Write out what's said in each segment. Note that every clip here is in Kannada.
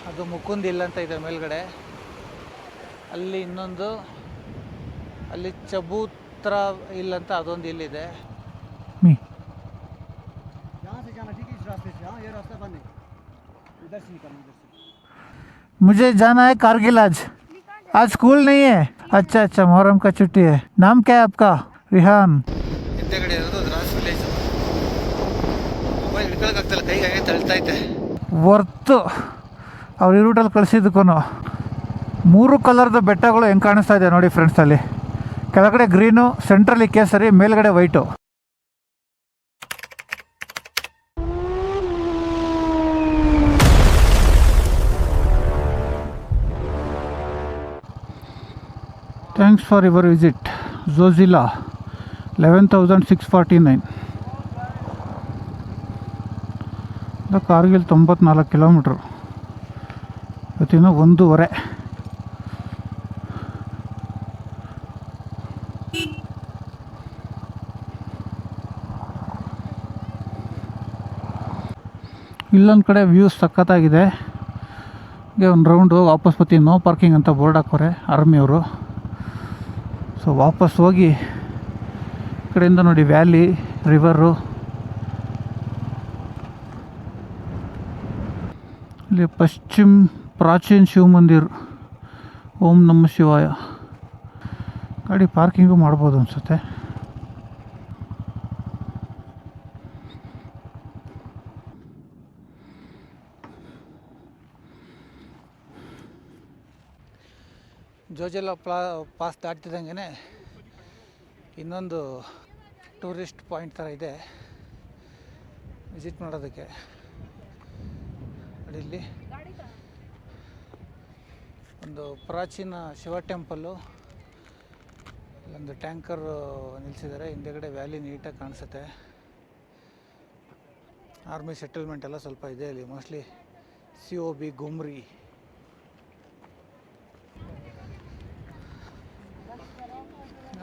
ಅದು ಮುಕುಂದ್ ಹಿಲ್ ಅಂತ ಇದೆ ಮೇಲ್ಗಡೆ. ಅಲ್ಲಿ ಇನ್ನೊಂದು, ಅಲ್ಲಿ ಚಬೂತ್ರ ಹಿಲ್ ಅಂತ ಅದೊಂದು ಹಿಲ್ ಇದೆ. मुझे जाना है कारगिल आज स्कूल नहीं है. अच्छा अच्छा, मोहर्रम का छुट्टी है. नाम क्या है आपका? रिहान. ಹಿಂದೆಗಡೆ ಇರೋದು ದ್ರಾಸ್ ವಿಲೇಜ್. ಮೊಬೈಲ್ ಹಿಡ್ಕೊಳಕ್ಕಾಗ್ತಲ್ಲ, ಕೈಗೆ ಹಾಗೆ ತಳ್ತಾ ಐತೆ. ವರ್ತು ಅವ್ರು ಈ ರೂಟಲ್ಲಿ ಕಳಿಸಿದ್ದಕ್ಕೂ 3 ಕಲರ್ದು ಬೆಟ್ಟಗಳು ಹೆಂಗೆ ಕಾಣಿಸ್ತಾ ಇದೆ ನೋಡಿ ಫ್ರೆಂಡ್ಸ್. ಅಲ್ಲಿ ಕೆಳಗಡೆ ಗ್ರೀನು, ಸೆಂಟ್ರಲ್ಲಿ ಕೇಸರಿ, ಮೇಲ್ಗಡೆ white. Thanks for your visit Zojila 11,649. Kargil 94 kilometre. ಇವತ್ತಿನ 1:30. ಇಲ್ಲೊಂದು ಕಡೆ ವ್ಯೂಸ್ ಸಖತ್ತಾಗಿದೆ. ಹೀಗೆ ಒಂದು ರೌಂಡು ವಾಪಸ್ ಬರ್ತೀವಿ. ನೋ ಪಾರ್ಕಿಂಗ್ ಅಂತ ಬೋರ್ಡ್ ಹಾಕೋರೆ ಆರ್ಮಿಯವರು. ಸೊ ವಾಪಸ್ ಹೋಗಿ ಈ ಕಡೆಯಿಂದ ನೋಡಿ ವ್ಯಾಲಿ, ರಿವರು. ಇಲ್ಲಿ ಪಶ್ಚಿಮ ಪ್ರಾಚೀನ್ ಶಿವ ಮಂದಿರ್, ಓಂ ನಮಃ ಶಿವಾಯ. ಗಾಡಿ ಪಾರ್ಕಿಂಗು ಮಾಡ್ಬೋದು ಅನಿಸುತ್ತೆ. ಜೋಜಿಲಾ ಪಾಸ್ ದಾಟ್ತಿದ್ದಂಗೆ ಇನ್ನೊಂದು ಟೂರಿಸ್ಟ್ ಪಾಯಿಂಟ್ ಥರ ಇದೆ ವಿಸಿಟ್ ಮಾಡೋದಕ್ಕೆ. ಇಲ್ಲಿ ಒಂದು ಪ್ರಾಚೀನ ಶಿವ ಟೆಂಪಲ್ಲು, ಇಲ್ಲೊಂದು ಟ್ಯಾಂಕರ್ ನಿಲ್ಲಿಸಿದ್ದಾರೆ. ಹಿಂದೆಗಡೆ ವ್ಯಾಲಿ ನೀಟಾಗಿ ಕಾಣಿಸುತ್ತೆ. ಆರ್ಮಿ ಸೆಟಲ್ಮೆಂಟ್ ಎಲ್ಲ ಸ್ವಲ್ಪ ಇದೆ ಇಲ್ಲಿ. Mostly COB ಗುಮ್ರಿ.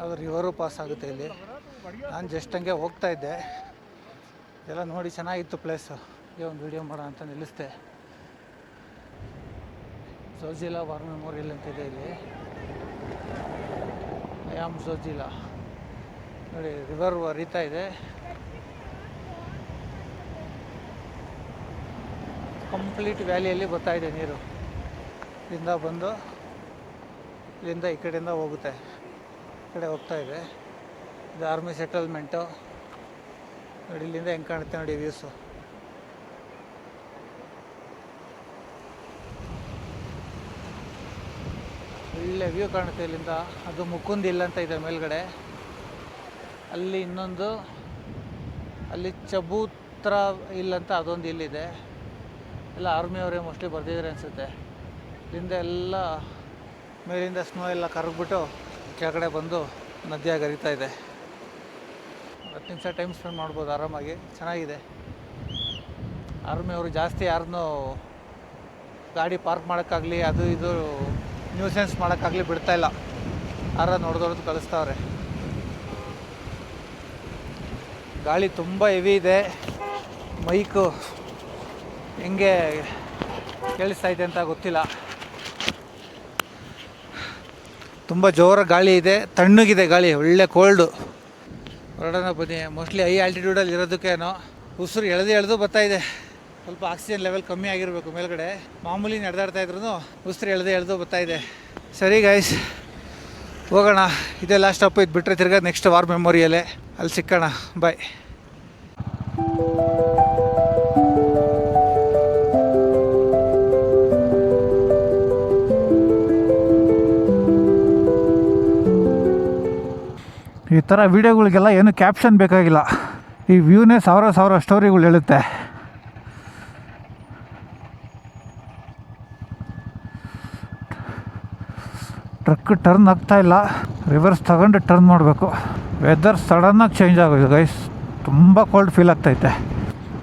ಅದು ರಿವರು ಪಾಸ್ ಆಗುತ್ತೆ ಇಲ್ಲಿ. ನಾನು ಜಸ್ಟ್ ಹಂಗೆ ಹೋಗ್ತಾ ಇದ್ದೆ, ಎಲ್ಲ ನೋಡಿ ಚೆನ್ನಾಗಿತ್ತು ಪ್ಲೇಸು. ಹೀಗೆ ಒಂದು ವೀಡಿಯೋ ಮಾಡೋಣ ಅಂತ ನಿಲ್ಲಿಸ್ದೆ. ಝೋಜಿಲಾ ವಾರ್ ಮೆಮೋರಿಯಲ್ ಅಂತಿದೆ ಇಲ್ಲಿ. ಐ ಝೋಜಿಲಾ ನೋಡಿ, ರಿವರ್ ಹರಿತಾ ಇದೆ. ಕಂಪ್ಲೀಟ್ ವ್ಯಾಲಿಯಲ್ಲಿ ಬರ್ತಾ ಇದೆ ನೀರು. ಇಲ್ಲಿಂದ ಬಂದು ಇಲ್ಲಿಂದ ಈ ಕಡೆಯಿಂದ ಹೋಗುತ್ತೆ, ಈ ಕಡೆ ಹೋಗ್ತಾ ಇದೆ. ಇದು ಆರ್ಮಿ ಸೆಟಲ್ಮೆಂಟು ನೋಡಿ. ಇಲ್ಲಿಂದ ಹೆಂಗೆ ಕಾಣುತ್ತೆ ನೋಡಿ ವ್ಯೂಸು. ಒಳ್ಳೆ ವ್ಯೂ ಕಾಣುತ್ತೆ ಇಲ್ಲಿಂದ. ಅದು ಮುಕುಂದ್ ಹಿಲ್ ಅಂತ ಇದೆ ಮೇಲ್ಗಡೆ. ಅಲ್ಲಿ ಇನ್ನೊಂದು, ಅಲ್ಲಿ ಚಬೂತ್ರ ಹಿಲ್ ಅಂತ ಅದೊಂದು ಹಿಲ್ ಇದೆ. ಎಲ್ಲ ಆರ್ಮಿಯವರೇ ಮೋಸ್ಟ್ಲಿ ಬರ್ದಿದ್ದಾರೆ ಅನಿಸುತ್ತೆ. ಇಲ್ಲಿಂದ ಎಲ್ಲ ಮೇಲಿಂದ ಸ್ನೋ ಎಲ್ಲ ಕರಗ್ಬಿಟ್ಟು ಕೆಳಗಡೆ ಬಂದು ನದಿಯಾಗಿ ಹರಿತಾ ಇದೆ. 10 ನಿಮಿಷ ಟೈಮ್ ಸ್ಪೆಂಡ್ ಮಾಡ್ಬೋದು ಆರಾಮಾಗಿ, ಚೆನ್ನಾಗಿದೆ. ಆರ್ಮಿಯವರು ಜಾಸ್ತಿ ಯಾರನ್ನೂ ಗಾಡಿ ಪಾರ್ಕ್ ಮಾಡೋಕ್ಕಾಗಲಿ, ಅದು ಇದು ನ್ಯೂಸೆನ್ಸ್ ಮಾಡೋಕ್ಕಾಗಲಿ ಬಿಡ್ತಾಯಿಲ್ಲ. ಯಾರ ನೋಡ್ದೊಡ್ದು ಕಳಿಸ್ತಾವ್ರೆ. ಗಾಳಿ ತುಂಬ ಹೆವಿ ಇದೆ. ಮೈಕು ಹೆಂಗೆ ಕೇಳಿಸ್ತೈತೆ ಅಂತ ಗೊತ್ತಿಲ್ಲ. ತುಂಬ ಜೋರ ಗಾಳಿ ಇದೆ, ತಣ್ಣಗಿದೆ ಗಾಳಿ, ಒಳ್ಳೆ ಕೋಲ್ಡು. ಹೊರಡೋಣ ಬನ್ನಿ. ಮೋಸ್ಟ್ಲಿ ಹೈ ಆಲ್ಟಿಟ್ಯೂಡಲ್ಲಿ ಇರೋದಕ್ಕೇನೋ ಉಸಿರು ಎಳೆದು ಬರ್ತಾಯಿದೆ. ಸ್ವಲ್ಪ ಆಕ್ಸಿಜನ್ ಲೆವೆಲ್ ಕಮ್ಮಿ ಆಗಿರಬೇಕು ಮೇಲ್ಗಡೆ. ಮಾಮೂಲಿ ನಡೆದಾಡ್ತಾ ಇದ್ರೂ ಉಸಿರು ಎಳೆದು ಬರ್ತಾಯಿದೆ. ಸರಿ ಗೈಸ್, ಹೋಗೋಣ. ಇದೇ ಲಾಸ್ಟ್ ಸ್ಟಾಪ್. ಇದು ಬಿಟ್ಟರೆ ತಿರ್ಗಾ ನೆಕ್ಸ್ಟ್ ವಾರ್ ಮೆಮೋರಿಯಲ್ಲೇ, ಅಲ್ಲಿ ಸಿಕ್ಕೋಣ. ಬಾಯ್. ಈ ಥರ ವೀಡಿಯೋಗಳಿಗೆಲ್ಲ ಏನು ಕ್ಯಾಪ್ಷನ್ ಬೇಕಾಗಿಲ್ಲ. ಈ ವ್ಯೂನೇ ಸಾವಿರ ಸ್ಟೋರಿಗಳು ಹೇಳುತ್ತೆ. ಟ್ರಕ್ ಟರ್ನ್ ಆಗ್ತಾಯಿಲ್ಲ, ರಿವರ್ಸ್ ತಗೊಂಡು ಟರ್ನ್ ಮಾಡಬೇಕು. ವೆದರ್ ಸಡನ್ನಾಗಿ ಚೇಂಜ್ ಆಗೋದು ಗೈಸ್. ತುಂಬ ಕೋಲ್ಡ್ ಫೀಲ್ ಆಗ್ತೈತೆ.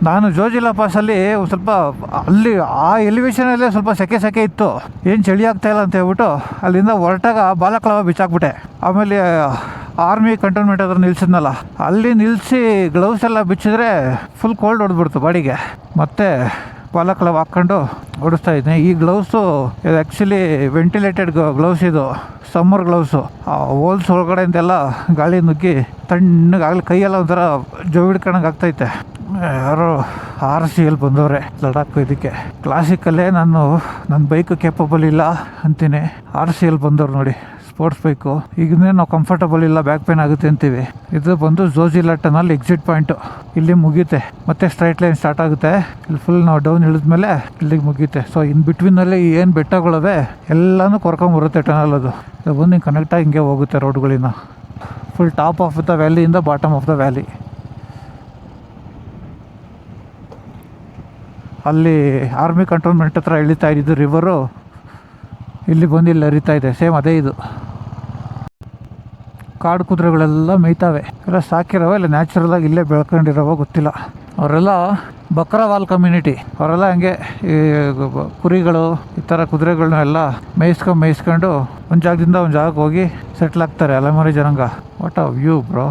ನಾನು ಜೋಜಿಲಾ ಪಾಸಲ್ಲಿ ಒಂದು ಸ್ವಲ್ಪ ಅಲ್ಲಿ ಆ ಎಲಿವೇಶನಲ್ಲೇ ಸ್ವಲ್ಪ ಸೆಕೆ ಇತ್ತು. ಏನು ಚಳಿ ಆಗ್ತಾಯಿಲ್ಲ ಅಂತ ಹೇಳ್ಬಿಟ್ಟು ಅಲ್ಲಿಂದ ಹೊರಟಾಗ ಬಾಲಕ್ಲವ ಬಿಚ್ಚಾಕ್ಬಿಟ್ಟೆ. ಆಮೇಲೆ ಆರ್ಮಿ ಕಂಟೋನ್ಮೆಂಟ್ ಹತ್ರ ನಿಲ್ಸಿದ್ನಲ್ಲ, ಅಲ್ಲಿ ನಿಲ್ಲಿಸಿ ಗ್ಲೌಸ್ ಎಲ್ಲ ಬಿಚ್ಚಿದ್ರೆ ಫುಲ್ ಕೋಲ್ಡ್ ಹೊಡೆದ್ಬಿಡ್ತು ಬಾಡಿಗೆ. ಮತ್ತು ಪಾಲಕ್ಲವ್ ಹಾಕ್ಕೊಂಡು ಓಡಿಸ್ತಾ ಇದ್ದೀನಿ. ಈ ಗ್ಲೌಸು ಇದು ಆ್ಯಕ್ಚುಲಿ ವೆಂಟಿಲೇಟೆಡ್ ಗ್ಲೌಸ್, ಇದು ಸಮ್ಮರ್ ಗ್ಲೌಸು. ಆ ಹೋಲ್ಸ್ ಒಳಗಡೆಯಿಂದೆಲ್ಲ ಗಾಳಿ ನುಗ್ಗಿ ತಣ್ಣಗಾಗಲಿ ಕೈಯೆಲ್ಲ ಒಂಥರ ಜೋಬಿಡ್ಕೊಂಡಂಗೆ ಆಗ್ತೈತೆ. ಯಾರೋ RCL ಬಂದವ್ರೆ ಲಡಾಖ್. ಇದಕ್ಕೆ ಕ್ಲಾಸಿಕಲ್ಲೇ ನನ್ನ ಬೈಕ್ ಕೇಪಬಲ್ ಇಲ್ಲ ಅಂತೀನಿ. RCL ಬಂದವ್ರು ನೋಡಿ, ಸ್ಪೋರ್ಟ್ಸ್ ಬೈಕು. ಈಗನೇ ನಾವು ಕಂಫರ್ಟಬಲ್ ಇಲ್ಲ, ಬ್ಯಾಕ್ ಪೇನ್ ಆಗುತ್ತೆ ಅಂತೀವಿ. ಇದು ಬಂದು ಝೋಜಿಲಾ ಟನಲ್ ಎಕ್ಸಿಟ್ ಪಾಯಿಂಟು. ಇಲ್ಲಿ ಮುಗಿಯುತ್ತೆ, ಮತ್ತೆ ಸ್ಟ್ರೈಟ್ ಲೈನ್ ಸ್ಟಾರ್ಟ್ ಆಗುತ್ತೆ. ಇಲ್ಲಿ ಫುಲ್ ನಾವು ಡೌನ್ ಇಳಿದ್ಮೇಲೆ ಇಲ್ಲಿಗೆ ಮುಗಿಯುತ್ತೆ. ಸೊ ಇನ್ ಬಿಟ್ವೀನಲ್ಲಿ ಏನು ಬೆಟ್ಟಗಳಿವೆ ಎಲ್ಲನೂ ಕೊರ್ಕೊಂಬರುತ್ತೆ ಟನಲ್. ಅದು ಬಂದು ಹಿಂಗೆ ಕನೆಕ್ಟಾಗಿ ಹಿಂಗೆ ಹೋಗುತ್ತೆ ರೋಡ್ಗಳಿಂದ. ಫುಲ್ ಟಾಪ್ ಆಫ್ ದ ವ್ಯಾಲಿಯಿಂದ ಬಾಟಮ್ ಆಫ್ ದ ವ್ಯಾಲಿ. ಅಲ್ಲಿ ಆರ್ಮಿ ಕಂಟ್ರೋಲ್ಮೆಂಟ್ ಹತ್ರ ಇಳಿತಾ ಇದ್ದಿದ್ದು ರಿವರು ಇಲ್ಲಿ ಬಂದು ಇಲ್ಲಿ ಹರಿತಾ ಇದೆ. ಸೇಮ್ ಅದೇ ಇದು. ಕಾಡು ಕುದುರೆಗಳೆಲ್ಲ ಮೇಯ್ತಾವೆ. ಎಲ್ಲ ಸಾಕಿರೋವ ಇಲ್ಲ ನ್ಯಾಚುರಲ್ ಆಗಿ ಇಲ್ಲೇ ಬೆಳ್ಕೊಂಡಿರೋವ ಗೊತ್ತಿಲ್ಲ. ಅವರೆಲ್ಲ ಬಕ್ರಾವಾಲ್ ಕಮ್ಯುನಿಟಿ. ಅವರೆಲ್ಲ ಹಂಗೆ ಈ ಕುರಿಗಳು ಈ ಥರ ಕುದುರೆಗಳನ್ನ ಎಲ್ಲ ಮೇಯಿಸ್ಕೊಂಡು ಒಂದು ಜಾಗದಿಂದ ಒಂದು ಜಾಗಕ್ಕೆ ಹೋಗಿ ಸೆಟ್ಲ್ ಆಗ್ತಾರೆ ಅಲೆಮಾರಿ ಜನಾಂಗ. What a view bro.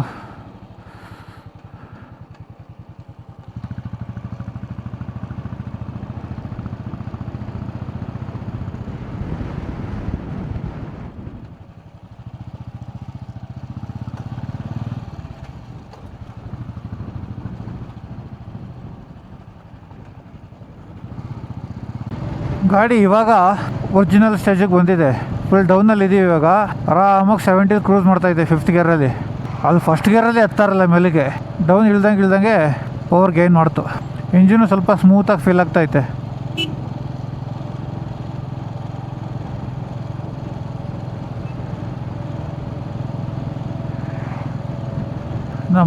ಗಾಡಿ ಇವಾಗ ಒರಿಜಿನಲ್ ಸ್ಟೇಜಿಗೆ ಬಂದಿದೆ. ಫುಲ್ ಡೌನಲ್ಲಿ ಇದೀವಿ ಇವಾಗ. ಆರಾಮಾಗಿ 70 ಕ್ರೂಸ್ ಮಾಡ್ತಾಯಿದ್ದೆ 5th ಗೇರಲ್ಲಿ. ಅದು ಫಸ್ಟ್ ಗೇರಲ್ಲಿ ಎತ್ತಾರಲ್ಲ ಮೇಲಿಗೆ. ಡೌನ್ ಇಳ್ದಂಗೆ ಪವರ್ ಗೇನ್ ಮಾಡ್ತು. ಇಂಜಿನು ಸ್ವಲ್ಪ ಸ್ಮೂತಾಗಿ ಫೀಲ್ ಆಗ್ತೈತೆ.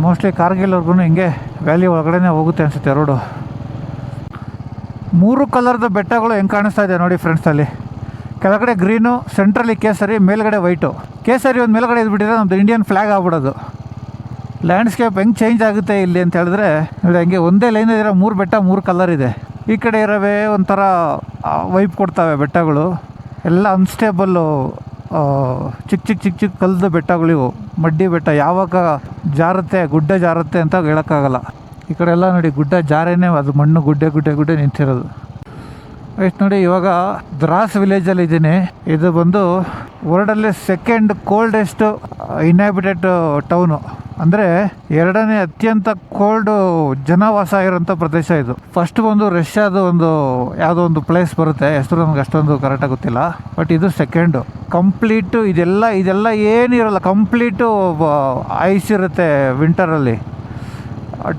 ಮೋಸ್ಟ್ಲಿ ಕಾರ್ಗಿಲ್ವರೆಗೂ ಹಿಂಗೆ ವ್ಯಾಲಿ ಒಳಗಡೆ ಹೋಗುತ್ತೆ ಅನಿಸುತ್ತೆ ರೋಡು. 3 ಕಲರ್ದು ಬೆಟ್ಟಗಳು ಹೆಂಗೆ ಕಾಣಿಸ್ತಾ ಇದೆ ನೋಡಿ ಫ್ರೆಂಡ್ಸ್. ಅಲ್ಲಿ ಕೆಳಗಡೆ ಗ್ರೀನು, ಸೆಂಟ್ರಲ್ಲಿ ಕೇಸರಿ, ಮೇಲ್ಗಡೆ ವೈಟು. ಕೇಸರಿ ಒಂದು ಮೇಲ್ಗಡೆ ಇದ್ಬಿಟ್ಟಿದ್ರೆ ನಮ್ಮದು ಇಂಡಿಯನ್ ಫ್ಲ್ಯಾಗ್ ಆಗ್ಬಿಡೋದು. ಲ್ಯಾಂಡ್ಸ್ಕೇಪ್ ಹೆಂಗೆ ಚೇಂಜ್ ಆಗುತ್ತೆ ಇಲ್ಲಿ ಅಂತ ಹೇಳಿದ್ರೆ ನೋಡಿ, ಹಂಗೆ ಒಂದೇ ಲೈನ್ ಇರೋ 3 ಬೆಟ್ಟ 3 ಕಲರ್ ಇದೆ. ಈ ಕಡೆ ಇರೋವೇ ಒಂಥರ ವೈಪ್ ಕೊಡ್ತವೆ ಬೆಟ್ಟಗಳು. ಎಲ್ಲ ಅನ್ಸ್ಟೇಬಲ್ಲು ಚಿಕ್ಕ ಕಲ್ದ ಬೆಟ್ಟಗಳಿವು. ಮಡ್ಡಿ ಬೆಟ್ಟ, ಯಾವಾಗ ಜಾರುತ್ತೆ ಗುಡ್ಡ ಜಾರುತ್ತೆ ಅಂತ ಹೇಳೋಕ್ಕಾಗಲ್ಲ. ಈ ಕಡೆ ಎಲ್ಲ ನೋಡಿ ಗುಡ್ಡ ಜಾರೇನೆ, ಅದು ಮಣ್ಣು ಗುಡ್ಡೆ ನಿಂತಿರೋದು. ಎಷ್ಟು ನೋಡಿ, ಇವಾಗ ದ್ರಾಸ್ ವಿಲೇಜಲ್ಲಿ ಇದ್ದೀನಿ. ಇದು ಬಂದು ವರ್ಲ್ಡಲ್ಲಿ 2nd ಕೋಲ್ಡೆಸ್ಟ್ ಇನ್ಹ್ಯಾಬಿಟೆಡ್ ಟೌನು. ಅಂದರೆ 2ನೇ ಅತ್ಯಂತ ಕೋಲ್ಡು ಜನವಾಸ ಇರೋಂಥ ಪ್ರದೇಶ ಇದು. ಫಸ್ಟ್ ಬಂದು ರಷ್ಯಾದು ಯಾವುದೋ ಒಂದು ಪ್ಲೇಸ್ ಬರುತ್ತೆ, ಹೆಸರು ನಮ್ಗೆ ಅಷ್ಟೊಂದು ಕರೆಕ್ಟಾಗಿ ಗೊತ್ತಿಲ್ಲ. ಬಟ್ ಇದು 2nd. ಕಂಪ್ಲೀಟು ಇದೆಲ್ಲ ಏನಿರಲ್ಲ, ಕಂಪ್ಲೀಟು ಐಸ್ ಇರುತ್ತೆ ವಿಂಟರಲ್ಲಿ.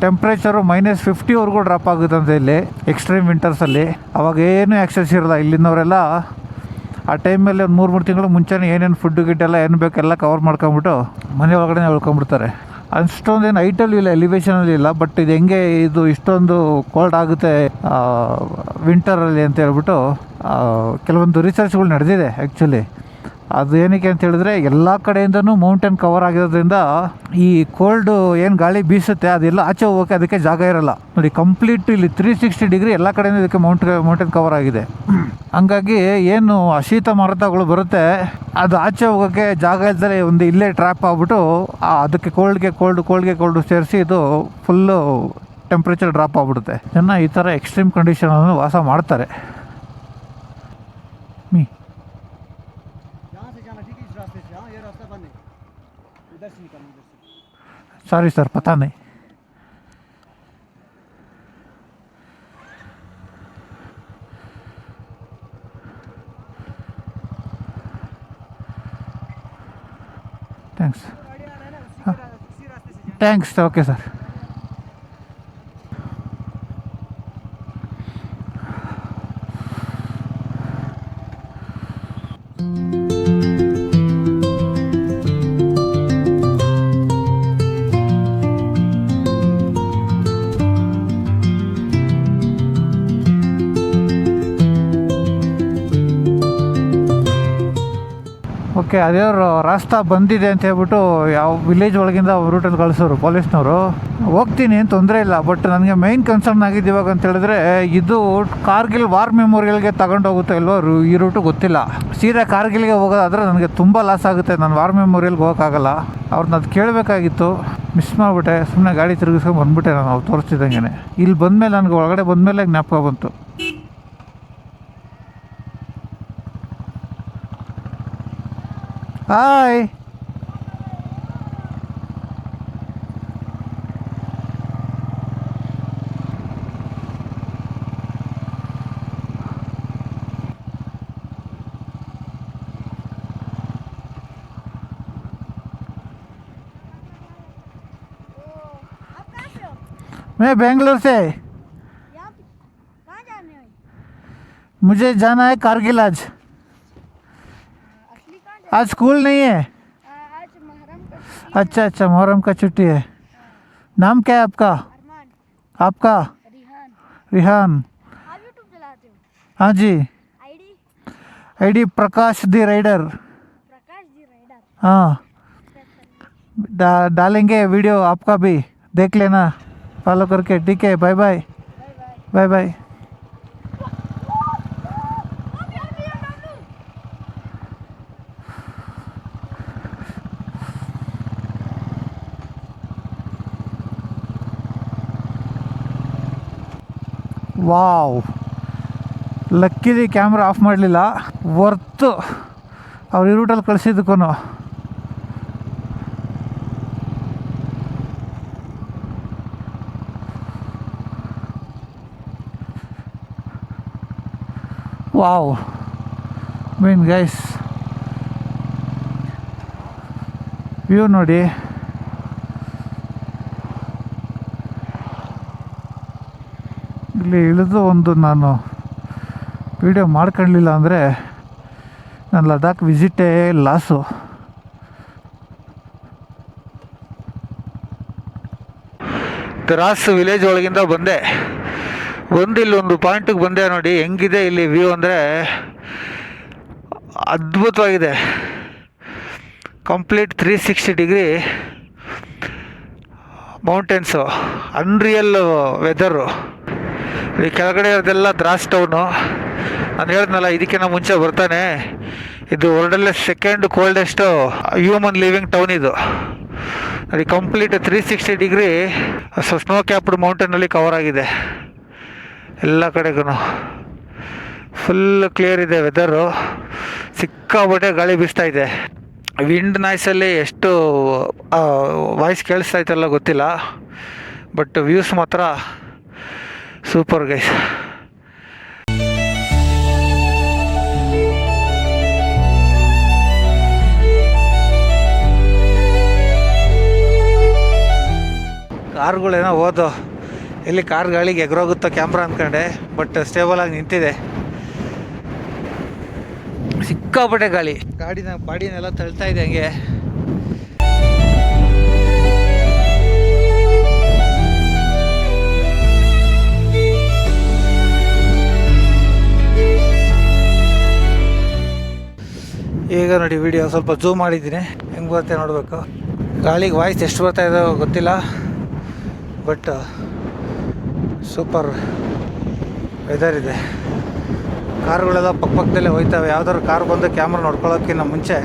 ಟೆಂಪ್ರೇಚರು -50ವರೆಗೂ ಡ್ರಾಪ್ ಆಗುತ್ತಂತೆ ಇಲ್ಲಿ ಎಕ್ಸ್ಟ್ರೀಮ್ ವಿಂಟರ್ಸಲ್ಲಿ. ಅವಾಗ ಏನು ಆ್ಯಕ್ಸೆಸ್ ಇರಲ್ಲ. ಇಲ್ಲಿಂದವರೆಲ್ಲ ಆ ಟೈಮಲ್ಲಿ ಒಂದು 3 ತಿಂಗಳು ಮುಂಚೆನೇ ಏನೇನು ಫುಡ್ಡು ಗಿಡ್ಡೆಲ್ಲ ಏನು ಬೇಕೆಲ್ಲ ಕವರ್ ಮಾಡ್ಕೊಂಬಿಟ್ಟು ಮನೆ ಒಳಗಡೆ ಉಳ್ಕೊಂಬಿಡ್ತಾರೆ. ಅಷ್ಟೊಂದೇನು ಹೈಟಲ್ಲಿ ಇಲ್ಲ, ಎಲಿವೇಶನಲ್ಲಿ ಇಲ್ಲ. ಬಟ್ ಇದು ಹೆಂಗೆ ಇಷ್ಟೊಂದು ಕೋಲ್ಡ್ ಆಗುತ್ತೆ ವಿಂಟರಲ್ಲಿ ಅಂತ ಹೇಳ್ಬಿಟ್ಟು ಕೆಲವೊಂದು ರಿಸರ್ಚ್ಗಳು ನಡೆದಿದೆ ಆ್ಯಕ್ಚುಲಿ. ಅದು ಏನಕ್ಕೆ ಅಂತ ಹೇಳಿದ್ರೆ ಎಲ್ಲ ಕಡೆಯಿಂದನೂ ಮೌಂಟೇನ್ ಕವರ್ ಆಗಿರೋದ್ರಿಂದ ಈ ಕೋಲ್ಡು ಏನು ಗಾಳಿ ಬೀಸುತ್ತೆ ಅದೆಲ್ಲ ಆಚೆ ಹೋಗೋಕ್ಕೆ ಅದಕ್ಕೆ ಜಾಗ ಇರಲ್ಲ ನೋಡಿ. ಕಂಪ್ಲೀಟ್ ಇಲ್ಲಿ 360 ಡಿಗ್ರಿ ಎಲ್ಲ ಕಡೆಯಿಂದ ಇದಕ್ಕೆ ಮೌಂಟೇನ್ ಕವರ್ ಆಗಿದೆ. ಹಂಗಾಗಿ ಏನು ಶೀತ ಮಾರುತಗಳು ಬರುತ್ತೆ ಅದು ಆಚೆ ಹೋಗೋಕ್ಕೆ ಜಾಗ ಇಲ್ದರೆ ಒಂದು ಇಲ್ಲೇ ಟ್ರ್ಯಾಪ್ ಆಗ್ಬಿಟ್ಟು ಅದಕ್ಕೆ ಕೋಲ್ಡ್ಗೆ ಸೇರಿಸಿ ಇದು ಫುಲ್ಲು ಟೆಂಪ್ರೇಚರ್ ಡ್ರಾಪ್ ಆಗಿಬಿಡುತ್ತೆ. ಜನ ಈ ಥರ ಎಕ್ಸ್ಟ್ರೀಮ್ ಕಂಡೀಷನನ್ನು ವಾಸ ಮಾಡ್ತಾರೆ. सॉरी सर, पता नहीं. थैंक्स. Okay sir. ಓಕೆ, ಅದೇ ರಾಸ್ತಾ ಬಂದಿದೆ ಅಂತ ಹೇಳ್ಬಿಟ್ಟು ಯಾವ ವಿಲೇಜ್ ಒಳಗಿಂದ ರೂಟಲ್ಲಿ ಕಳಿಸೋರು ಪೊಲೀಸ್ನವರು. ಹೋಗ್ತೀನಿ ಏನು ತೊಂದರೆ ಇಲ್ಲ. ಬಟ್ ನನಗೆ ಮೈನ್ ಕನ್ಸರ್ನ್ ಆಗಿದ್ದು ಇವಾಗ ಅಂತ ಹೇಳಿದ್ರೆ ಇದು ಕಾರ್ಗಿಲ್ ವಾರ್ ಮೆಮೋರಿಯಲ್ಗೆ ತಗೊಂಡೋಗುತ್ತೋ ಇಲ್ವೋ ಈ ರೂಟು ಗೊತ್ತಿಲ್ಲ. ಸೀದಾ ಕಾರ್ಗಿಲ್ಗೆ ಹೋಗೋದಾದರೆ ನನಗೆ ತುಂಬ ಲಾಸ್ ಆಗುತ್ತೆ. ನಾನು ವಾರ್ ಮೆಮೋರಿಯಲ್ಗೆ ಹೋಗೋಕ್ಕಾಗಲ್ಲ. ಅವ್ರನ್ನ ಅದು ಕೇಳಬೇಕಾಗಿತ್ತು, ಮಿಸ್ ಮಾಡಿಬಿಟ್ಟೆ. ಸುಮ್ಮನೆ ಗಾಡಿ ತಿರುಗಿಸ್ಕೊಂಡು ಬಂದುಬಿಟ್ಟೆ ನಾನು ಅವ್ರು ತೋರಿಸ್ತಿದ್ದಂಗೆ. ಇಲ್ಲಿ ಬಂದಮೇಲೆ ನನಗೆ ಒಳಗಡೆ ಬಂದಮೇಲೆ ಜ್ಞಾಪಕ ಬಂತು. ಹಾಯ್. मैं बेंगलोर से. कहाँ जाने हो? मुझे जाना है कारगिल आज. असली कहाँ जाने? आज स्कूल नहीं है. आज मुहर्रम का छुट्टी अच्छा अच्छा, मुहर्रम का छुट्टी है. नाम क्या है आपका? अरमान आपका? रिहान। रिहान. आप यूट्यूब चलाते हो? हाँ जी. आईडी आईडी प्रकाश दी राइडर. प्रकाश जी राइडर। हाँ, डालेंगे वीडियो आपका भी, देख लेना फॉलो करके. ठीक है, bye bye. Bye bye. Bye bye. Wow, luckily camera off ಮಾಡಲಿಲ್ಲ, ವರ್ತು ಅವ್ರು ಈ ರೂಟಲ್ಲಿ ಕಳಿಸಿದ್ದಕ್ಕೂ. ವಾವ್, ಮೀನ್ ಗೈಸ್, ವ್ಯೂ ನೋಡಿ. ಇಲ್ಲಿ ಇಳಿದು ಒಂದು ನಾನು ವಿಡಿಯೋ ಮಾಡ್ಕೊಳ್ಳಲಿಲ್ಲ ಅಂದರೆ ನನ್ನ ಲಡಾಖ್ ವಿಸಿಟೇ ಲಾಸು. ದ್ರಾಸ್ ವಿಲೇಜ್ ಒಳಗಿಂದ ಬಂದು ಇಲ್ಲೊಂದು ಪಾಯಿಂಟಿಗೆ ಬಂದೆ ನೋಡಿ. ಹೆಂಗಿದೆ ಇಲ್ಲಿ ವ್ಯೂ ಅಂದರೆ ಅದ್ಭುತವಾಗಿದೆ. Complete 360 degree mountains, unreal weather. ಈ ಕೆಳಗಡೆ ಇರೋದೆಲ್ಲ ದ್ರಾಸ್ ಟೌನು. ನಾನು ಹೇಳಿದ್ನಲ್ಲ, ಇದಕ್ಕಿಂತ ಮುಂಚೆ ಬರ್ತಾನೆ ಇದು ವರ್ಲ್ಡಲ್ಲೇ second coldest human living town ಇದು. ನೋಡಿ, ಕಂಪ್ಲೀಟ್ 360 ಡಿಗ್ರಿ ಸ್ನೋ ಕ್ಯಾಪ್ಡ್ ಮೌಂಟೇನಲ್ಲಿ ಕವರ್ ಆಗಿದೆ. ಎಲ್ಲ ಕಡೆಗೂ ಫುಲ್ ಕ್ಲಿಯರ್ ಇದೆ ವೆದರು. ಸಿಕ್ಕಾಪಟ್ಟೆ ಗಾಳಿ ಬೀಸ್ತಾ ಇದೆ. ವಿಂಡ್ ನಾಯ್ಸಲ್ಲಿ ಎಷ್ಟು ವಾಯ್ಸ್ ಕೇಳಿಸ್ತಾ ಇತ್ತಲ್ಲ ಗೊತ್ತಿಲ್ಲ, ಬಟ್ ವ್ಯೂಸ್ ಮಾತ್ರ ಸೂಪರ್ ಗೈಸ್. ಕಾರ್ಗಳೇನೋ ಹೋದು, ಎಲ್ಲಿ ಕಾರ್ ಗಾಳಿಗೆ ಎಗರೋಗುತ್ತೋ ಕ್ಯಾಮ್ರಾ ಅಂದ್ಕೊಂಡೆ, ಬಟ್ ಸ್ಟೇಬಲಾಗಿ ನಿಂತಿದೆ. ಸಿಕ್ಕಾಪಟ್ಟೆ ಗಾಳಿ, ಬಾಡಿನೆಲ್ಲ ತಳ್ತಾ ಇದೆ ಹಂಗೆ. ಈಗ ನೋಡಿ ವಿಡಿಯೋ ಸ್ವಲ್ಪ ಝೂಮ್ ಮಾಡಿದ್ದೀನಿ, ಹೆಂಗೆ ಬರುತ್ತೆ ನೋಡಬೇಕು. ಗಾಳಿಗೆ ವಾಯ್ಸ್ ಎಷ್ಟು ಬರ್ತಾ ಇದೋ ಗೊತ್ತಿಲ್ಲ, ಬಟ್ ಸೂಪರ್ ವೆದರ್ ಇದೆ. ಕಾರುಗಳೆಲ್ಲ ಪಕ್ಕದಲ್ಲೇ ಹೋಯ್ತವೆ. ಯಾವ್ದಾದ್ರು ಕಾರ್ ಬಂದು ಕ್ಯಾಮ್ರಾ ನೋಡ್ಕೊಳ್ಳೋಕ್ಕಿಂತ ಮುಂಚೆ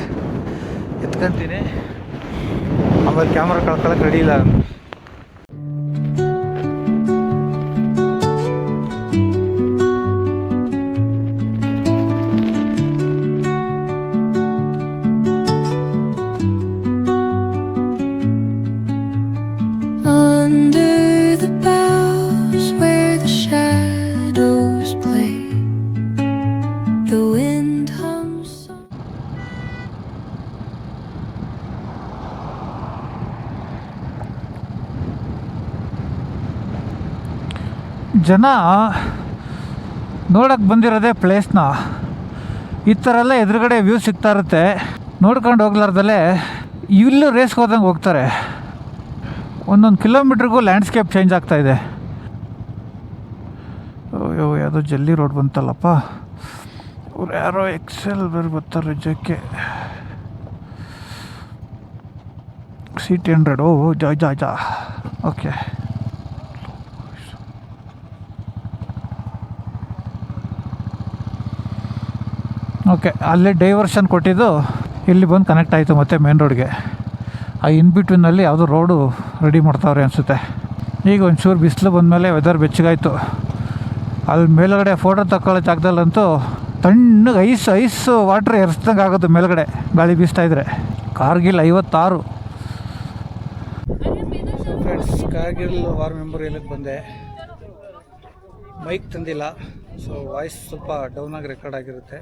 ಎತ್ಕೊಂತೀನಿ, ಆಮೇಲೆ ಕ್ಯಾಮ್ರಾ ಕಳ್ಕೊಳ್ಳೋಕೆ ರೆಡಿ ಇಲ್ಲ. ಜನ ನೋಡೋಕ್ಕೆ ಬಂದಿರೋದೇ ಪ್ಲೇಸ್ನ. ಈ ಥರ ಎಲ್ಲ ಎದುರುಗಡೆ ವ್ಯೂ ಸಿಗ್ತಾ ಇರುತ್ತೆ, ನೋಡ್ಕೊಂಡು ಹೋಗ್ಲಾರ್ದಲ್ಲೇ ಇಲ್ಲೂ ರೇಸ್ಗೆ ಹೋದಂಗೆ ಹೋಗ್ತಾರೆ. ಒಂದೊಂದು ಕಿಲೋಮೀಟ್ರಿಗೂ ಲ್ಯಾಂಡ್ಸ್ಕೇಪ್ ಚೇಂಜ್ ಆಗ್ತಾಯಿದೆ. ಅಯ್ಯೋ, ಯಾವುದೋ ಜಲ್ಲಿ ರೋಡ್ ಬಂತಲ್ಲಪ್ಪ. ಅವ್ರು ಯಾರೋ ಎಕ್ಸೆಲ್ ಬೇರೆ ಬರ್ತಾರೆ ಜಕ್ಕೆ. CT100. ಓ ಜಾ ಓಕೆ. ಓಕೆ, ಅಲ್ಲೇ ಡೈವರ್ಷನ್ ಕೊಟ್ಟಿದ್ದು ಇಲ್ಲಿ ಬಂದು ಕನೆಕ್ಟ್ ಆಯಿತು ಮತ್ತೆ ಮೇನ್ ರೋಡ್ಗೆ. ಆ ಇನ್ ಬಿಟ್ವೀನಲ್ಲಿ ಯಾವುದೋ ರೋಡು ರೆಡಿ ಮಾಡ್ತಾವ್ರೆ ಅನಿಸುತ್ತೆ. ಈಗ ಒಂಚೂರು ಬಿಸಿಲು ಬಂದಮೇಲೆ ವೆದರ್ ಬೆಚ್ಚಗಾಯಿತು. ಅಲ್ಲಿ ಮೇಲುಗಡೆ ಫೋಟೋ ತಗೊಳ್ಳೋ ಜಾಗದಲ್ಲಂತೂ ತಣ್ಣಗೆ ಐಸ್ ವಾಟ್ರ್ ಎರ್ಸ್ದಂಗೆ ಆಗೋದು ಮೇಲ್ಗಡೆ ಗಾಳಿ ಬೀಸ್ತಾ ಇದ್ರೆ. ಕಾರ್ಗಿಲ್ 56. ಫ್ರೆಂಡ್ಸ್, ಕಾರ್ಗಿಲ್ ವಾರ್ ಮೆಮೋರಿಯಲ್ಗೆ ಬಂದೆ. ಮೈಕ್ ತಂದಿಲ್ಲ, ಸೊ ವಾಯ್ಸ್ ಸ್ವಲ್ಪ ಡೌನಾಗಿ ರೆಕಾರ್ಡ್ ಆಗಿರುತ್ತೆ.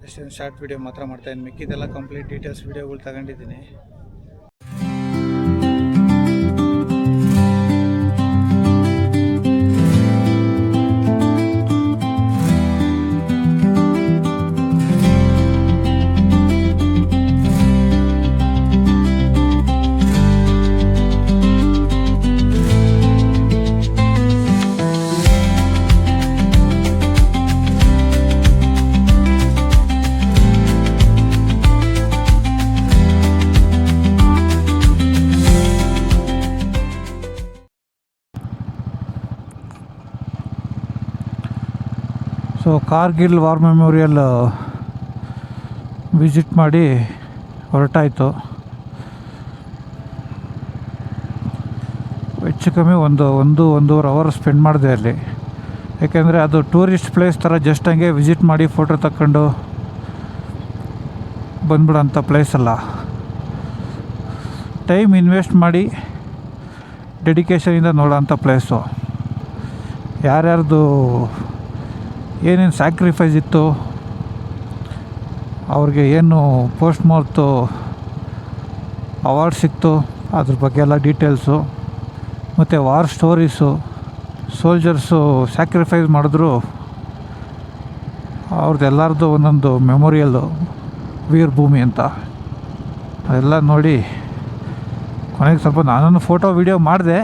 ಎಷ್ಟೊಂದು ಶಾರ್ಟ್ ವಿಡಿಯೋ ಮಾತ್ರ ಮಾಡ್ತಾಯಿದ್ದೀನಿ. ಮಿಕ್ಕಿದೆಲ್ಲ ಕಂಪ್ಲೀಟ್ ಡೀಟೇಲ್ಸ್ ವಿಡಿಯೋಗಳು ತಗೊಂಡಿದ್ದೀನಿ. So Kargil war memorial visit ಮಾಡಿ ಹೊರಟಾಯಿತು. ಹೆಚ್ಚು ಕಮ್ಮಿ ಒಂದೂವರೆ ಅವರ್ ಸ್ಪೆಂಡ್ ಮಾಡಿದೆ ಅಲ್ಲಿ. ಯಾಕೆಂದರೆ ಅದು ಟೂರಿಸ್ಟ್ ಪ್ಲೇಸ್ ಥರ ಜಸ್ಟ್ ಹಂಗೆ ವಿಸಿಟ್ ಮಾಡಿ ಫೋಟೋ ತಕ್ಕೊಂಡು ಬಂದ್ಬಿಡೋಂಥ ಪ್ಲೇಸ್ ಅಲ್ಲ. ಟೈಮ್ ಇನ್ವೆಸ್ಟ್ ಮಾಡಿ ಡೆಡಿಕೇಶನಿಂದ ನೋಡೋಂಥ ಪ್ಲೇಸು. ಯಾರ್ಯಾರ್ದು ಏನೇನು ಸ್ಯಾಕ್ರಿಫೈಸ್ ಇತ್ತು, ಅವ್ರಿಗೆ ಏನು ಪೋಸ್ಟ್ ಮಾರ್ತು ಅವಾರ್ಡ್ ಸಿಕ್ತು, ಅದ್ರ ಬಗ್ಗೆ ಎಲ್ಲ ಡೀಟೇಲ್ಸು, ಮತ್ತು ವಾರ್ ಸ್ಟೋರೀಸು, ಸೋಲ್ಜರ್ಸು ಸ್ಯಾಕ್ರಿಫೈಸ್ ಮಾಡಿದ್ರು ಅವ್ರದ್ದು ಎಲ್ಲರದ್ದು ಒಂದೊಂದು ಮೆಮೋರಿಯಲ್ಲು, ವೀರ್ ಭೂಮಿ ಅಂತ ಅದೆಲ್ಲ ನೋಡಿ ಕೊನೆಗೆ ಸ್ವಲ್ಪ ನಾನೊಂದು ಫೋಟೋ ವೀಡಿಯೋ ಮಾಡಿದೆ.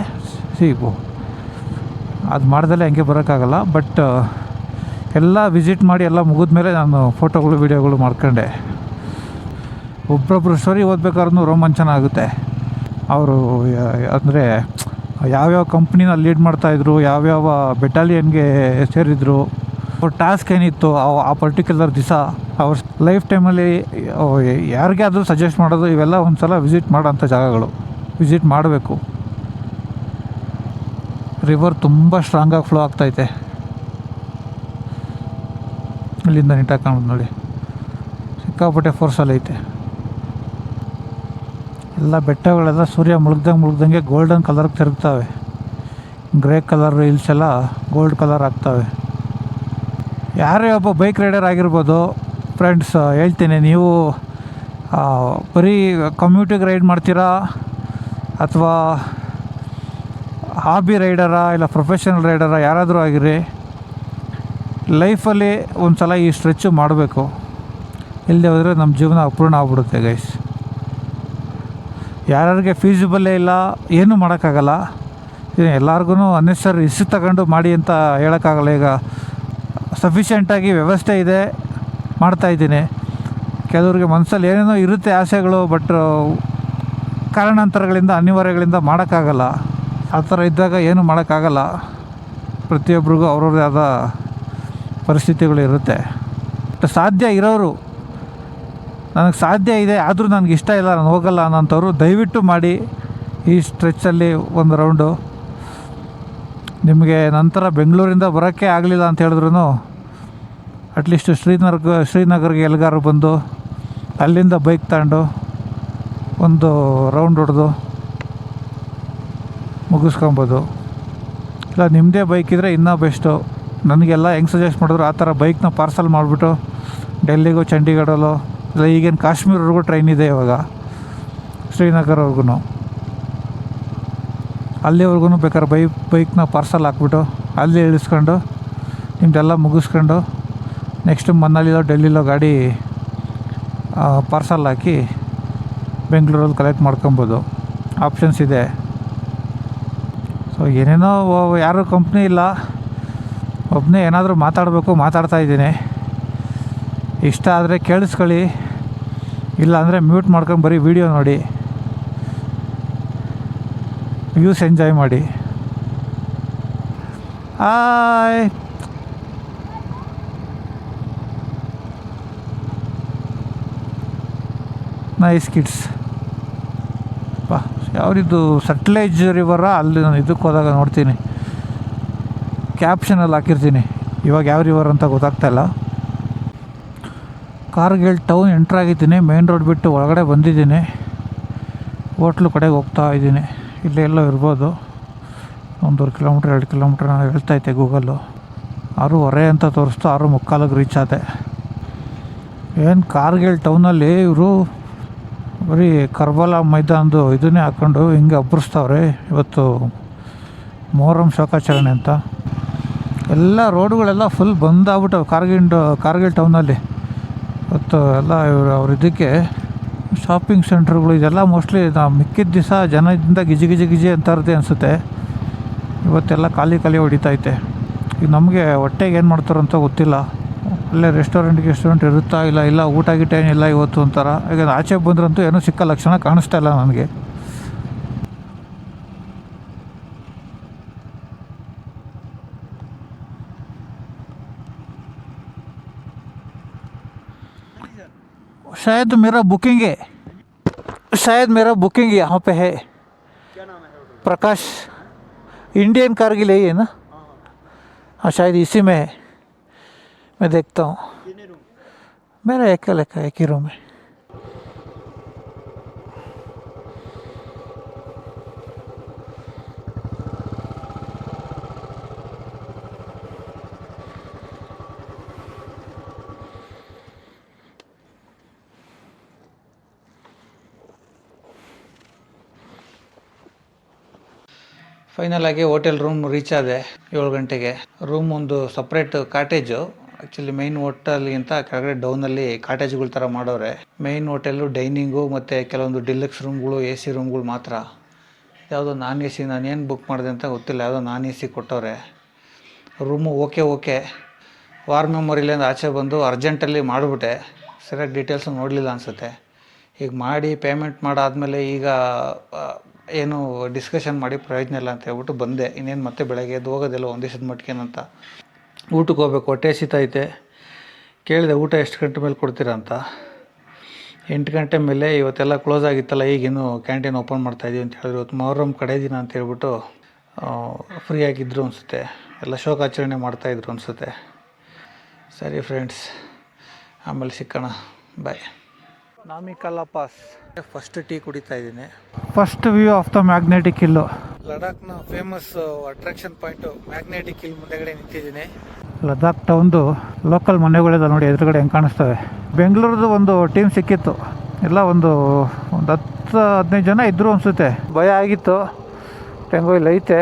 ಅದು ಮಾಡ್ದಲ್ಲೇ ಹಂಗೆ ಬರೋಕ್ಕಾಗಲ್ಲ. ಬಟ್ ಎಲ್ಲ ವಿಸಿಟ್ ಮಾಡಿ ಎಲ್ಲ ಮುಗಿದ್ಮೇಲೆ ನಾನು ಫೋಟೋಗಳು ವೀಡಿಯೋಗಳು ಮಾಡ್ಕೊಂಡೆ. ಒಬ್ಬೊಬ್ಬರು ಸ್ಟೋರಿ ಓದ್ಬೇಕಾದ್ರೂ ರೋಮಾಂಚನ ಆಗುತ್ತೆ. ಅವರು ಅಂದರೆ ಯಾವ್ಯಾವ ಕಂಪ್ನಿನ ಲೀಡ್ ಮಾಡ್ತಾಯಿದ್ರು, ಯಾವ್ಯಾವ ಬೆಟಾಲಿಯನ್ಗೆ ಸೇರಿದ್ರು, ಅವ್ರ ಟಾಸ್ಕ್ ಏನಿತ್ತು ಆ ಪರ್ಟಿಕ್ಯುಲರ್ ದಿವಸ, ಅವ್ರ ಲೈಫ್ ಟೈಮಲ್ಲಿ ಯಾರಿಗೆ ಆದರೂ ಸಜೆಸ್ಟ್ ಮಾಡೋದು, ಇವೆಲ್ಲ ಒಂದು ಸಲ ವಿಸಿಟ್ ಮಾಡೋಂಥ ಜಾಗಗಳು. ವಿಸಿಟ್ ಮಾಡಬೇಕು. ರಿವರ್ ತುಂಬ ಸ್ಟ್ರಾಂಗಾಗಿ ಫ್ಲೋ ಆಗ್ತೈತೆ. ಇಲ್ಲಿಂದ ನೀಟಾಗಿ ಕಾಣೋದು ನೋಡಿ, ಸಿಕ್ಕಾಪಟ್ಟೆ ಫೋರ್ಸಲ್ಲಿ ಐತೆ. ಎಲ್ಲ ಬೆಟ್ಟಗಳೆಲ್ಲ ಸೂರ್ಯ ಮುಳುಗ್ದಂಗೆ ಗೋಲ್ಡನ್ ಕಲರ್ಗೆ ತಿರುಗ್ತವೆ. ಗ್ರೇ ಕಲರ್ ಹಿಲ್ಸ್ ಎಲ್ಲ ಗೋಲ್ಡ್ ಕಲರ್ ಆಗ್ತವೆ. ಯಾರೇ ಒಬ್ಬ ಬೈಕ್ ರೈಡರ್ ಆಗಿರ್ಬೋದು ಫ್ರೆಂಡ್ಸ್, ಹೇಳ್ತೀನಿ, ನೀವು ಬರೀ ಕಮ್ಯೂಟಿಗೆ ರೈಡ್ ಮಾಡ್ತೀರಾ ಅಥವಾ ಹಾಬಿ ರೈಡರಾ ಇಲ್ಲ ಪ್ರೊಫೆಷನಲ್ ರೈಡರಾ ಯಾರಾದರೂ ಆಗಿರಿ, ಲೈಫಲ್ಲಿ ಒಂದು ಸಲ ಈ ಸ್ಟ್ರೆಚ್ಚು ಮಾಡಬೇಕು. ಇಲ್ಲದೆ ಹೋದರೆ ನಮ್ಮ ಜೀವನ ಅಪೂರ್ಣ ಆಗ್ಬಿಡುತ್ತೆ ಗೈಸ್. ಯಾರ್ಯಾರಿಗೆ ಫೀಸಿಬಲ್ಲೇ ಇಲ್ಲ, ಏನೂ ಮಾಡೋಕ್ಕಾಗಲ್ಲ. ಎಲ್ಲರಿಗೂ ಅನ್ನೆಸರಿ ರಿಸ್ಕ್ ತಗೊಂಡು ಮಾಡಿ ಅಂತ ಹೇಳೋಕ್ಕಾಗಲ್ಲ. ಈಗ ಸಫಿಷಿಯೆಂಟಾಗಿ ವ್ಯವಸ್ಥೆ ಇದೆ, ಮಾಡ್ತಾಯಿದ್ದೀನಿ. ಕೆಲವ್ರಿಗೆ ಮನಸ್ಸಲ್ಲಿ ಏನೇನೋ ಇರುತ್ತೆ ಆಸೆಗಳು, ಬಟ್ ಕಾರಣಾಂತರಗಳಿಂದ ಅನಿವಾರ್ಯಗಳಿಂದ ಮಾಡೋಕ್ಕಾಗಲ್ಲ. ಆ ಥರ ಇದ್ದಾಗ ಏನೂ ಮಾಡೋಕ್ಕಾಗಲ್ಲ. ಪ್ರತಿಯೊಬ್ಬರಿಗೂ ಅವ್ರವ್ರದ್ದೇ ಆದ ಪರಿಸ್ಥಿತಿಗಳು ಇರುತ್ತೆ. ಸಾಧ್ಯ ಇರೋರು, ನನಗೆ ಸಾಧ್ಯ ಇದೆ ಆದರೂ ನನಗೆ ಇಷ್ಟ ಇಲ್ಲ, ನಾನು ಹೋಗಲ್ಲ ಅನ್ನೋಂಥವ್ರು ದಯವಿಟ್ಟು ಮಾಡಿ ಈ ಸ್ಟ್ರೆಚ್ಚಲ್ಲಿ ಒಂದು ರೌಂಡು. ನಿಮಗೆ ನಂತರ ಬೆಂಗಳೂರಿಂದ ಬರೋಕ್ಕೆ ಆಗಲಿಲ್ಲ ಅಂತ ಹೇಳಿದ್ರು ಅಟ್ಲೀಸ್ಟ್ ಶ್ರೀನಗರ್ಗೆ ಎಲ್ಗಾರು ಬಂದು ಅಲ್ಲಿಂದ ಬೈಕ್ ತಗೊಂಡು ಒಂದು ರೌಂಡ್ ಹೊಡೆದು ಮುಗಿಸ್ಕೊಬೋದು. ಇಲ್ಲ ನಿಮ್ಮದೇ ಬೈಕ್ ಇದ್ದರೆ ಇನ್ನೂ ಬೆಸ್ಟು. ನನಗೆಲ್ಲ ಹೆಂಗೆ ಸಜೆಸ್ಟ್ ಮಾಡಿದ್ರು ಆ ಥರ ಬೈಕ್ನ ಪಾರ್ಸಲ್ ಮಾಡಿಬಿಟ್ಟು ಡೆಲ್ಲಿಗೋ ಚಂಡೀಗಢಲ್ಲೋ ಇಲ್ಲ ಈಗೇನು ಕಾಶ್ಮೀರ್ವರೆಗೂ ಟ್ರೈನ್ ಇದೆ ಇವಾಗ, ಶ್ರೀನಗರ್ವರೆಗೂ, ಅಲ್ಲಿವರೆಗೂ ಬೇಕಾದ್ರೆ ಬೈಕ್ನ ಪಾರ್ಸಲ್ ಹಾಕ್ಬಿಟ್ಟು ಅಲ್ಲಿ ಇಳಿಸ್ಕೊಂಡು ನಿಮ್ಮದೆಲ್ಲ ಮುಗಿಸ್ಕೊಂಡು ನೆಕ್ಸ್ಟ್ ಮನಾಲಿಲೋ ಡೆಲ್ಲಿಲೋ ಗಾಡಿ ಪಾರ್ಸಲ್ ಹಾಕಿ ಬೆಂಗಳೂರಲ್ಲಿ ಕಲೆಕ್ಟ್ ಮಾಡ್ಕೊಬೋದು. ಆಪ್ಷನ್ಸ್ ಇದೆ. ಸೊ ಏನೇನೋ ಯಾರೂ ಕಂಪ್ನಿ ಇಲ್ಲ, ಒಬ್ಬನೇ ಏನಾದರೂ ಮಾತಾಡ್ತಾಯಿದ್ದೀನಿ. ಇಷ್ಟ ಆದರೆ ಕೇಳಿಸ್ಕೊಳ್ಳಿ, ಇಲ್ಲ ಅಂದರೆ ಮ್ಯೂಟ್ ಮಾಡ್ಕೊಂಡು ಬರೀ ವೀಡಿಯೋ ನೋಡಿ, ವ್ಯೂಸ್ ಎಂಜಾಯ್ ಮಾಡಿ. Hi, nice kids. ಬಾ, ಯಾವ್ದಿದ್ದು ಸಟ್ಲೇಜ್ ರಿವರ, ಅಲ್ಲಿ ನಾನು ಇದಕ್ಕೆ ಹೋದಾಗ ನೋಡ್ತೀನಿ, ಕ್ಯಾಪ್ಷನಲ್ಲಿ ಹಾಕಿರ್ತೀನಿ ಇವಾಗ ಯಾವ ರಿವರ್ ಅಂತ ಗೊತ್ತಾಗ್ತಾಯಿಲ್ಲ. ಕಾರ್ಗಿಲ್ ಟೌನ್ ಎಂಟ್ರಾಗಿದ್ದೀನಿ, ಮೇನ್ ರೋಡ್ ಬಿಟ್ಟು ಒಳಗಡೆ ಬಂದಿದ್ದೀನಿ. ಹೋಟ್ಲು ಕಡೆಗೆ ಹೋಗ್ತಾ ಇದ್ದೀನಿ. ಇಲ್ಲೇ ಎಲ್ಲೋ ಇರ್ಬೋದು, 1 ಕಿಲೋಮೀಟ್ರ್ 2 ಕಿಲೋಮೀಟ್ರ್ ನಾನು ಹೇಳ್ತೈತೆ ಗೂಗಲ್ಲು. 6:15 ಅಂತ ತೋರಿಸ್ತು, 6:45ಗೆ ರೀಚ್ ಆದೆ. ಏನು ಕಾರ್ಗಿಲ್ ಟೌನಲ್ಲಿ ಇವರು ಬರೀ ಕರ್ಬಲ ಮೈದಾನದ್ದು ಇದನ್ನೇ ಹಾಕ್ಕೊಂಡು ಹಿಂಗೆ ಅಬ್ಬರಿಸ್ತವ್ರೆ. ಇವತ್ತು ಮೊಹರಂ ಶೋಕಾಚರಣೆ ಅಂತ ಎಲ್ಲ ರೋಡುಗಳೆಲ್ಲ ಫುಲ್ ಬಂದಾಗ್ಬಿಟ್ಟವು ಕಾರ್ಗಿಲ್ ಟೌನಲ್ಲಿ. ಇವತ್ತು ಎಲ್ಲ ಇವರು ಅವ್ರ ಇದಕ್ಕೆ ಶಾಪಿಂಗ್ ಸೆಂಟ್ರ್ಗಳು ಇದೆಲ್ಲ ಮೋಸ್ಟ್ಲಿ ಮಿಕ್ಕಿದ ದಿವಸ ಜನದಿಂದ ಗಿಜಿ ಅಂತ ಇರುತ್ತೆ ಅನಿಸುತ್ತೆ. ಇವತ್ತೆಲ್ಲ ಖಾಲಿ ಹೊಡಿತೈತೆ. ಈಗ ನಮಗೆ ಹೊಟ್ಟೆಗೆ ಏನು ಮಾಡ್ತಾರೋ ಅಂತ ಗೊತ್ತಿಲ್ಲ. ಅಲ್ಲೇ ರೆಸ್ಟೋರೆಂಟ್ ಇರುತ್ತಾ ಇಲ್ಲ ಊಟ ಗೀಟ ಏನಿಲ್ಲ ಇವತ್ತು ಒಂಥರ. ಈಗ ಆಚೆ ಬಂದ್ರಂತೂ ಏನೂ ಸಿಕ್ಕ ಲಕ್ಷಣ ಕಾಣಿಸ್ತಾ ಇಲ್ಲ ನನಗೆ. शायद मेरा बुकिंग यहाँ पे है. क्या नाम है होटल? प्रकाश. इंडियन कारगिल है ये ना? हाँ शायद इसी में है. मैं देखता हूँ. कितने रूम? मेरा एक ही रूम है. ಫೈನಲ್ ಆಗಿ ಹೋಟೆಲ್ ರೂಮ್ ರೀಚ್ ಆದೆ 7 ಗಂಟೆಗೆ. ರೂಮ್ ಒಂದು ಸಪ್ರೇಟ್ ಕಾಟೇಜು. ಆ್ಯಕ್ಚುಲಿ ಮೈನ್ ಹೋಟೆಲ್ಗಿಂತ ಕೆಳಗಡೆ ಡೌನಲ್ಲಿ ಕಾಟೇಜ್ಗಳ ಥರ ಮಾಡೋರೆ. ಮೈನ್ ಹೋಟೆಲು ಡೈನಿಂಗು ಮತ್ತು ಕೆಲವೊಂದು ಡಿಲಕ್ಸ್ ರೂಮ್ಗಳು, AC ರೂಮ್ಗಳು ಮಾತ್ರ. ಯಾವುದೋ ನಾನ್ AC, ನಾನೇನು ಬುಕ್ ಮಾಡಿದೆ ಅಂತ ಗೊತ್ತಿಲ್ಲ, ಯಾವುದೋ ನಾನ್ AC ಕೊಟ್ಟವ್ರೆ. Room okay. ವಾರ್ ಮೆಮೊರಿಲಿಂದ ಆಚೆ ಬಂದು ಅರ್ಜೆಂಟಲ್ಲಿ ಮಾಡಿಬಿಟ್ಟೆ. ಸರಿಯಾಗಿ ಡೀಟೇಲ್ಸು ನೋಡಲಿಲ್ಲ ಅನಿಸುತ್ತೆ. ಈಗ ಮಾಡಿ ಪೇಮೆಂಟ್ ಮಾಡಾದಮೇಲೆ ಈಗ ಏನು ಡಿಸ್ಕಷನ್ ಮಾಡಿ ಪ್ರಯೋಜನ ಇಲ್ಲ ಅಂತ ಹೇಳ್ಬಿಟ್ಟು ಬಂದೆ. ಇನ್ನೇನು ಮತ್ತೆ ಬೆಳಗ್ಗೆ ಎದ್ದು ಹೋಗೋದೆಲ್ಲ ಒಂದಿವ್ಸದ ಮಟ್ಕೇನಂತ. ಊಟಕ್ಕೆ ಹೋಗ್ಬೇಕು, ಹೊಟ್ಟೆ ಹಸಿತೈತೆ. ಕೇಳಿದೆ ಊಟ ಎಷ್ಟು ಗಂಟೆ ಮೇಲೆ ಕೊಡ್ತೀರಾ ಅಂತ. 8 ಗಂಟೆ ಮೇಲೆ. ಇವತ್ತೆಲ್ಲ ಕ್ಲೋಸ್ ಆಗಿತ್ತಲ್ಲ, ಈಗಿನ್ನೂ ಕ್ಯಾಂಟೀನ್ ಓಪನ್ ಮಾಡ್ತಾಯಿದ್ದೀವಿ ಅಂತ ಹೇಳಿದ್ರು. ಇವತ್ತು ಮೊಹರಂ ಕಡೆ ದಿನ ಅಂತ ಹೇಳ್ಬಿಟ್ಟು ಫ್ರೀ ಆಗಿದ್ರು ಅನಿಸುತ್ತೆ. ಎಲ್ಲ ಶೋಕಾಚರಣೆ ಮಾಡ್ತಾಯಿದ್ರು ಅನಿಸುತ್ತೆ. ಸರಿ ಫ್ರೆಂಡ್ಸ್, ಆಮೇಲೆ ಸಿಕ್ಕೋಣ, ಬಾಯ್. ನಾಮಿಕಲ್ಲ ಪಾಸ್. ಫಸ್ಟ್ ಟೀ ಕುಡಿತಾ ಇದ್ದೀನಿ. First view of the magnetic hill. ಲಡಾಖ್ನ famous attraction point magnetic hill ಮುಂದೆಗಡೆ ನಿಂತಿದ್ದೀನಿ. ಲದಾಖ್ ಟೌನ್ದು ಲೋಕಲ್ ಮನೆಗಳಿದೆ ನೋಡಿ ಎದುರುಗಡೆ ಹೆಂಗೆ ಕಾಣಿಸ್ತವೆ. ಬೆಂಗಳೂರದು ಒಂದು ಟೀಮ್ ಸಿಕ್ಕಿತ್ತು. ಎಲ್ಲ ಒಂದು 10-15 ಜನ ಇದ್ದರು ಅನಿಸುತ್ತೆ. ಭಯ ಆಗಿತ್ತು. ಹೆಂಗೋ ಇಲ್ಲಿ ಐತೆ.